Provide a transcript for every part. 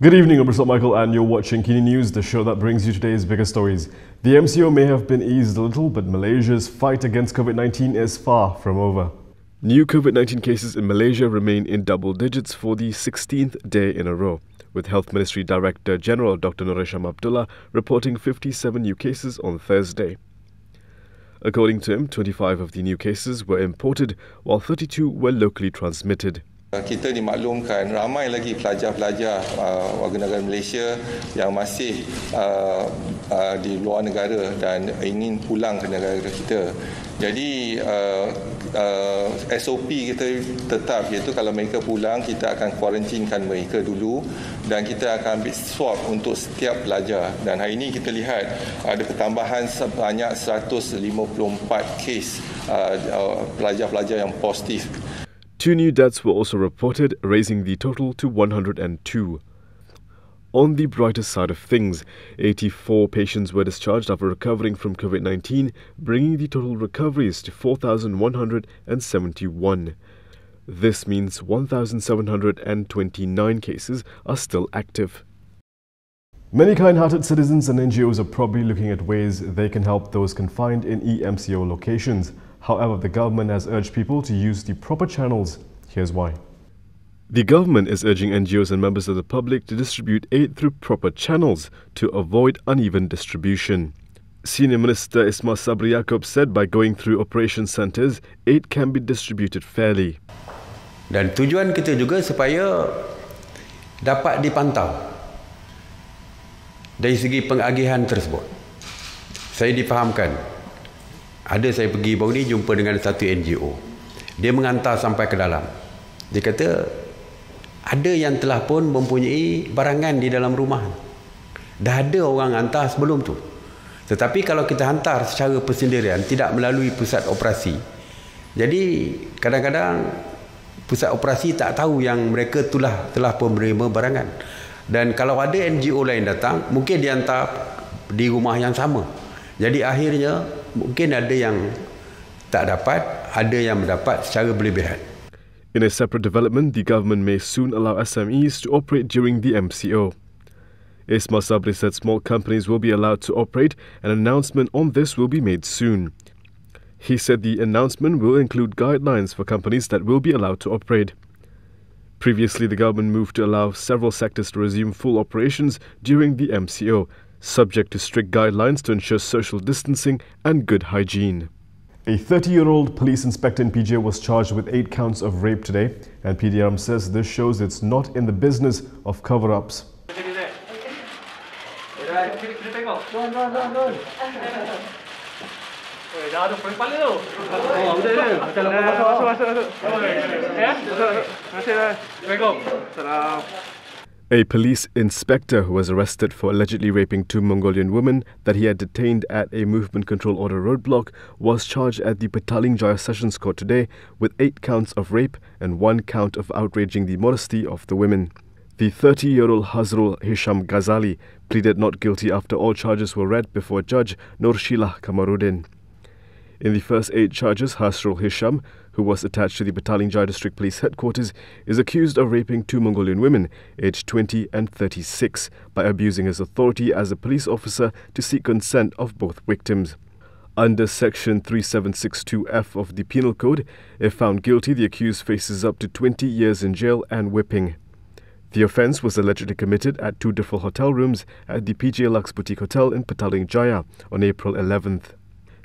Good evening, I'm Michael and you're watching Kini News, the show that brings you today's biggest stories. The MCO may have been eased a little, but Malaysia's fight against COVID-19 is far from over. New COVID-19 cases in Malaysia remain in double digits for the 16th day in a row, with Health Ministry Director General Dr. Norshila Kamaruddin reporting 57 new cases on Thursday. According to him, 25 of the new cases were imported, while 32 were locally transmitted. Kita dimaklumkan ramai lagi pelajar-pelajar warga negara Malaysia yang masih di luar negara dan ingin pulang ke negara kita. Jadi SOP kita tetap, iaitu kalau mereka pulang kita akan kuarantinkan mereka dulu dan kita akan ambil swab untuk setiap pelajar. Dan hari ini kita lihat ada pertambahan sebanyak 154 kes pelajar-pelajar yang positif. 2 new deaths were also reported, raising the total to 102. On the brighter side of things, 84 patients were discharged after recovering from COVID-19, bringing the total recoveries to 4,171. This means 1,729 cases are still active. Many kind-hearted citizens and NGOs are probably looking at ways they can help those confined in EMCO locations. However, the government has urged people to use the proper channels. Here's why. The government is urging NGOs and members of the public to distribute aid through proper channels to avoid uneven distribution. Senior Minister Ismail Sabri Yaakob said by going through operation centres, aid can be distributed fairly. Dan tujuan kita juga supaya dapat dipantau dari segi pengagihan tersebut. Saya difahamkan. Ada saya pergi baru ni jumpa dengan satu NGO. Dia mengantar sampai ke dalam. Dia kata ada yang telah pun mempunyai barangan di dalam rumah. Dah ada orang hantar sebelum tu. Tetapi kalau kita hantar secara persendirian, tidak melalui pusat operasi. Jadi kadang-kadang pusat operasi tak tahu yang mereka telah pun menerima barangan. Dan kalau ada NGO lain datang, mungkin dia hantar di rumah yang sama. Jadi akhirnya mungkin ada yang tak dapat, ada yang mendapat secara berlebihan. In a separate development, the government may soon allow SMEs to operate during the MCO. Ismail Sabri said small companies will be allowed to operate. An announcement on this will be made soon. He said the announcement will include guidelines for companies that will be allowed to operate. Previously, the government moved to allow several sectors to resume full operations during the MCO, subject to strict guidelines to ensure social distancing and good hygiene. A 30-year-old police inspector in PJ was charged with 8 counts of rape today, and PDRM says this shows it's not in the business of cover-ups. A police inspector who was arrested for allegedly raping 2 Mongolian women that he had detained at a movement control order roadblock was charged at the Petaling Jaya Sessions Court today with 8 counts of rape and 1 count of outraging the modesty of the women. The 30-year-old Hazrul Hizham Ghazali pleaded not guilty after all charges were read before Judge Norshila Kamaruddin. In the first 8 charges, Hazrul Hizham, who was attached to the Petaling Jaya District Police Headquarters, is accused of raping 2 Mongolian women, aged 20 and 36, by abusing his authority as a police officer to seek consent of both victims. Under Section 3762F of the Penal Code, if found guilty, the accused faces up to 20 years in jail and whipping. The offence was allegedly committed at 2 different hotel rooms at the PJ Lux Boutique Hotel in Petaling Jaya on April 11th.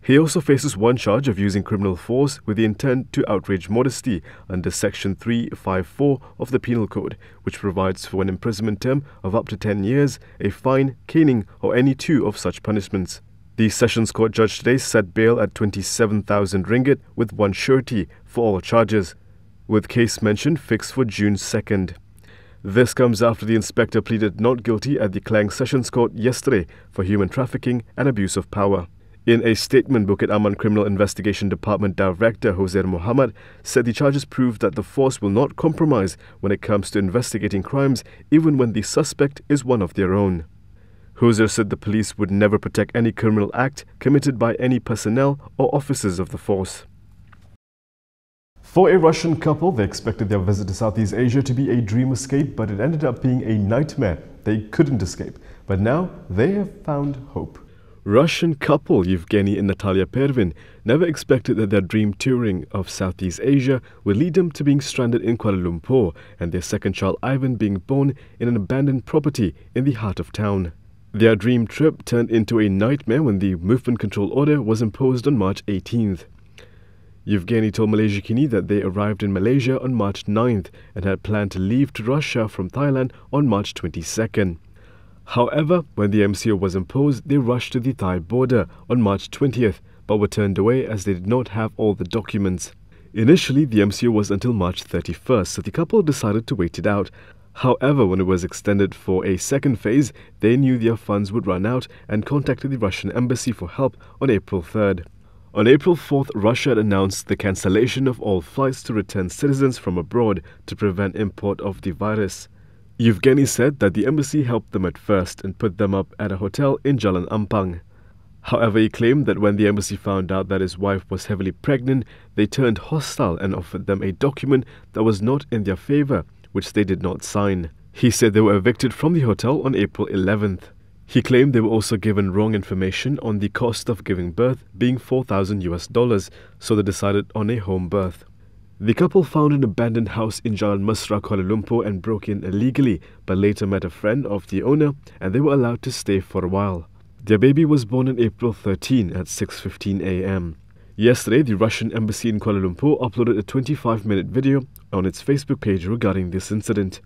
He also faces 1 charge of using criminal force with the intent to outrage modesty under Section 354 of the Penal Code, which provides for an imprisonment term of up to 10 years, a fine, caning, or any 2 of such punishments. The Sessions Court judge today set bail at 27,000 ringgit with 1 surety for all charges, with case mentioned fixed for June 2nd. This comes after the inspector pleaded not guilty at the Klang Sessions Court yesterday for human trafficking and abuse of power. In a statement, Bukit Aman Criminal Investigation Department Director Hossein Mohammed said the charges prove that the force will not compromise when it comes to investigating crimes, even when the suspect is one of their own. Hossein said the police would never protect any criminal act committed by any personnel or officers of the force. For a Russian couple, they expected their visit to Southeast Asia to be a dream escape, but it ended up being a nightmare. They couldn't escape, but now they have found hope. Russian couple Yevgeny and Natalia Pervin never expected that their dream touring of Southeast Asia would lead them to being stranded in Kuala Lumpur and their second child Ivan being born in an abandoned property in the heart of town. Their dream trip turned into a nightmare when the movement control order was imposed on March 18th. Yevgeny told Malaysia Kini that they arrived in Malaysia on March 9th and had planned to leave to Russia from Thailand on March 22nd. However, when the MCO was imposed, they rushed to the Thai border on March 20th, but were turned away as they did not have all the documents. Initially, the MCO was until March 31st, so the couple decided to wait it out. However, when it was extended for a second phase, they knew their funds would run out and contacted the Russian embassy for help on April 3rd. On April 4th, Russia had announced the cancellation of all flights to return citizens from abroad to prevent import of the virus. Yevgeny said that the embassy helped them at first and put them up at a hotel in Jalan Ampang. However, he claimed that when the embassy found out that his wife was heavily pregnant, they turned hostile and offered them a document that was not in their favor, which they did not sign. He said they were evicted from the hotel on April 11th. He claimed they were also given wrong information on the cost of giving birth being $4,000, so they decided on a home birth. The couple found an abandoned house in Jalan Mesra, Kuala Lumpur and broke in illegally, but later met a friend of the owner and they were allowed to stay for a while. Their baby was born on April 13 at 6:15 a.m. Yesterday, the Russian embassy in Kuala Lumpur uploaded a 25-minute video on its Facebook page regarding this incident.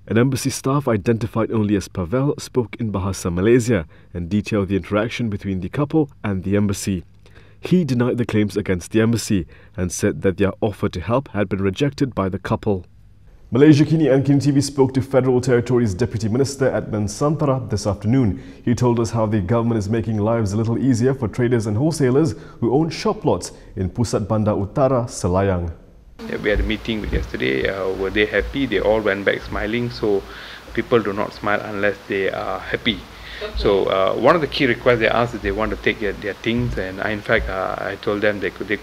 An embassy staff identified only as Pavel spoke in Bahasa Malaysia and detailed the interaction between the couple and the embassy. He denied the claims against the embassy and said that their offer to help had been rejected by the couple. Malaysia Kini and KiniTV spoke to Federal Territories Deputy Minister Adnan Santara this afternoon. He told us how the government is making lives a little easier for traders and wholesalers who own shop lots in Pusat Bandar Utara, Selayang. We had a meeting yesterday. Were they happy? They all went back smiling. So people do not smile unless they are happy. Okay. So one of the key requests they asked is they want to take their things, and in fact I told them they could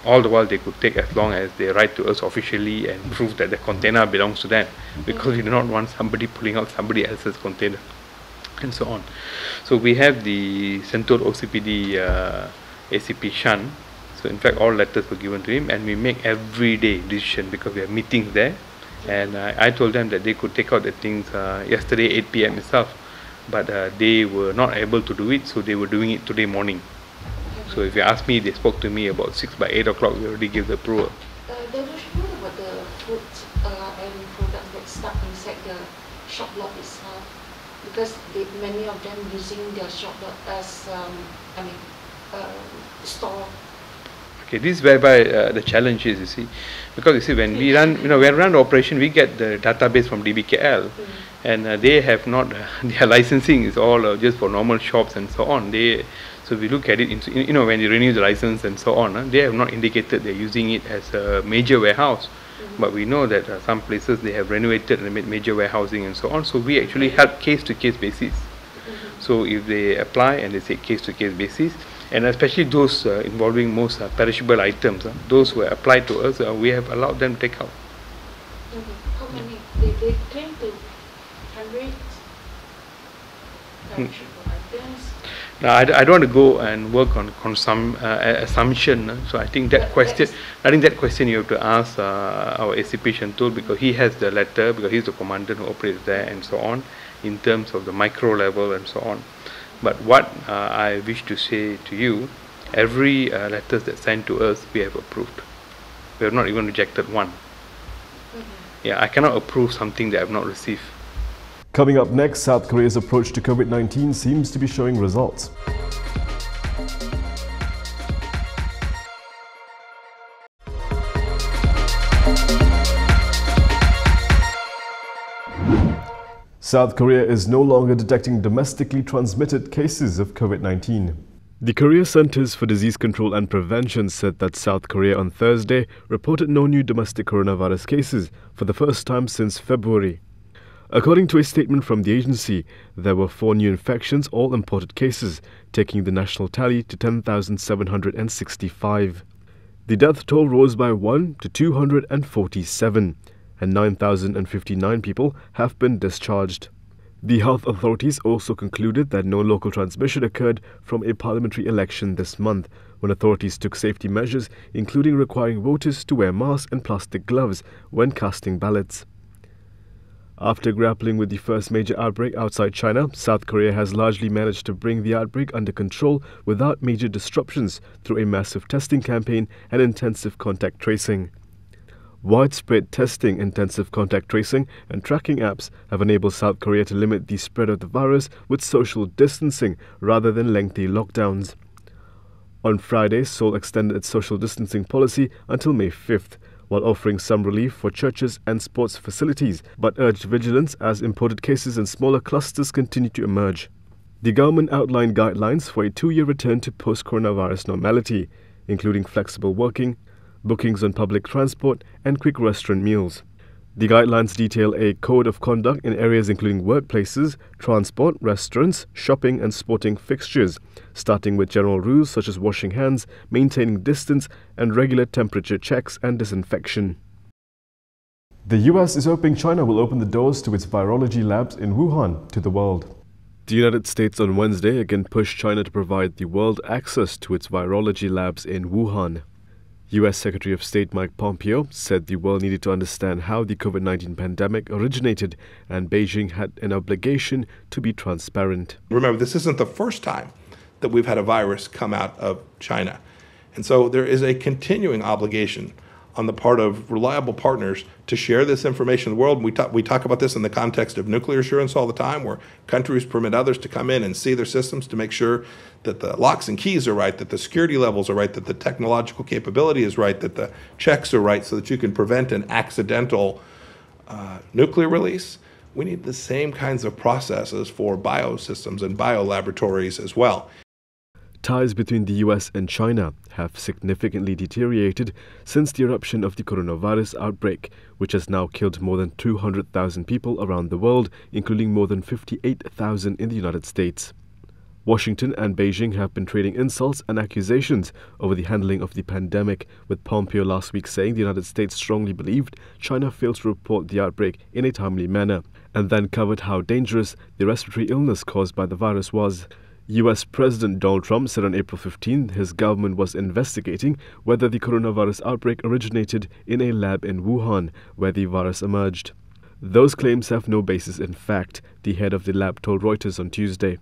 all the while they could take as long as they write to us officially and prove that the container belongs to them, because we do not want somebody pulling out somebody else's container and so on. So we have the Sentul OCPD ACP Shan. So in fact all letters were given to him, and we make everyday decision because we have meetings there. And I told them that they could take out the things yesterday 8 p.m. itself, but they were not able to do it, so they were doing it today morning. So if you ask me, they spoke to me about 6 by 8 o'clock, we already gave the approval. What about the food and products that stuck inside the shop lot itself? Because many of them using their shop lot as store. Okay, this is whereby the challenge is, you see, because you see when we run, when we run the operation, we get the database from DBKL, and they have not their licensing is all just for normal shops and so on. So we look at it, when you renew the license and so on, they have not indicated they're using it as a major warehouse. But we know that some places they have renovated and made major warehousing and so on. So we actually help case-to-case basis. So if they apply and they say case-to-case basis, and especially those involving most perishable items, those who are applied to us, we have allowed them to take out. How many? They claim to 100 perishable items. Now, I don't want to go and work on assumption. So I think that question you have to ask our ACP Shantul, because he has the letter, because he's the commandant who operates there and so on, in terms of the micro level and so on. But what I wish to say to you, every letters that sent to us, we have approved. We have not even rejected one. Yeah, I cannot approve something that I have not received. Coming up next, South Korea's approach to COVID-19 seems to be showing results. South Korea is no longer detecting domestically transmitted cases of COVID-19. The Korea Centers for Disease Control and Prevention said that South Korea on Thursday reported no new domestic coronavirus cases for the first time since February. According to a statement from the agency, there were 4 new infections, all imported cases, taking the national tally to 10,765. The death toll rose by 1 to 247, and 9,059 people have been discharged. The health authorities also concluded that no local transmission occurred from a parliamentary election this month, when authorities took safety measures, including requiring voters to wear masks and plastic gloves when casting ballots. After grappling with the first major outbreak outside China, South Korea has largely managed to bring the outbreak under control without major disruptions through a massive testing campaign and intensive contact tracing. Widespread testing, intensive contact tracing, and tracking apps have enabled South Korea to limit the spread of the virus with social distancing rather than lengthy lockdowns. On Friday, Seoul extended its social distancing policy until May 5th, while offering some relief for churches and sports facilities, but urged vigilance as imported cases and smaller clusters continue to emerge. The government outlined guidelines for a 2-year return to post-coronavirus normality, including flexible working, bookings on public transport, and quick restaurant meals. The guidelines detail a code of conduct in areas including workplaces, transport, restaurants, shopping, and sporting fixtures, starting with general rules such as washing hands, maintaining distance, and regular temperature checks and disinfection. The US is hoping China will open the doors to its virology labs in Wuhan to the world. The United States on Wednesday again pushed China to provide the world access to its virology labs in Wuhan. U.S. Secretary of State Mike Pompeo said the world needed to understand how the COVID-19 pandemic originated, and Beijing had an obligation to be transparent. Remember, this isn't the first time that we've had a virus come out of China. And so there is a continuing obligation on the part of reliable partners to share this information with the world. We talk about this in the context of nuclear assurance all the time, where countries permit others to come in and see their systems to make sure that the locks and keys are right, that the security levels are right, that the technological capability is right, that the checks are right, so that you can prevent an accidental nuclear release. We need the same kinds of processes for biosystems and biolaboratories as well. Ties between the US and China have significantly deteriorated since the eruption of the coronavirus outbreak, which has now killed more than 200,000 people around the world, including more than 58,000 in the United States. Washington and Beijing have been trading insults and accusations over the handling of the pandemic, with Pompeo last week saying the United States strongly believed China failed to report the outbreak in a timely manner, and then covered how dangerous the respiratory illness caused by the virus was. US President Donald Trump said on April 15 his government was investigating whether the coronavirus outbreak originated in a lab in Wuhan, where the virus emerged. Those claims have no basis in fact, the head of the lab told Reuters on Tuesday.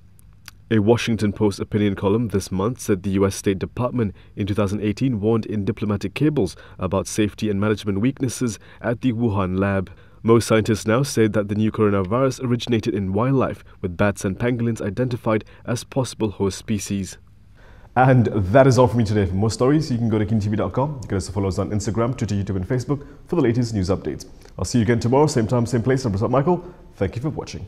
A Washington Post opinion column this month said the US State Department in 2018 warned in diplomatic cables about safety and management weaknesses at the Wuhan lab. Most scientists now say that the new coronavirus originated in wildlife, with bats and pangolins identified as possible host species. And that is all from me today. For more stories, you can go to KiniTV.com. You can also follow us on Instagram, Twitter, YouTube, and Facebook for the latest news updates. I'll see you again tomorrow, same time, same place. I'm Michael. Thank you for watching.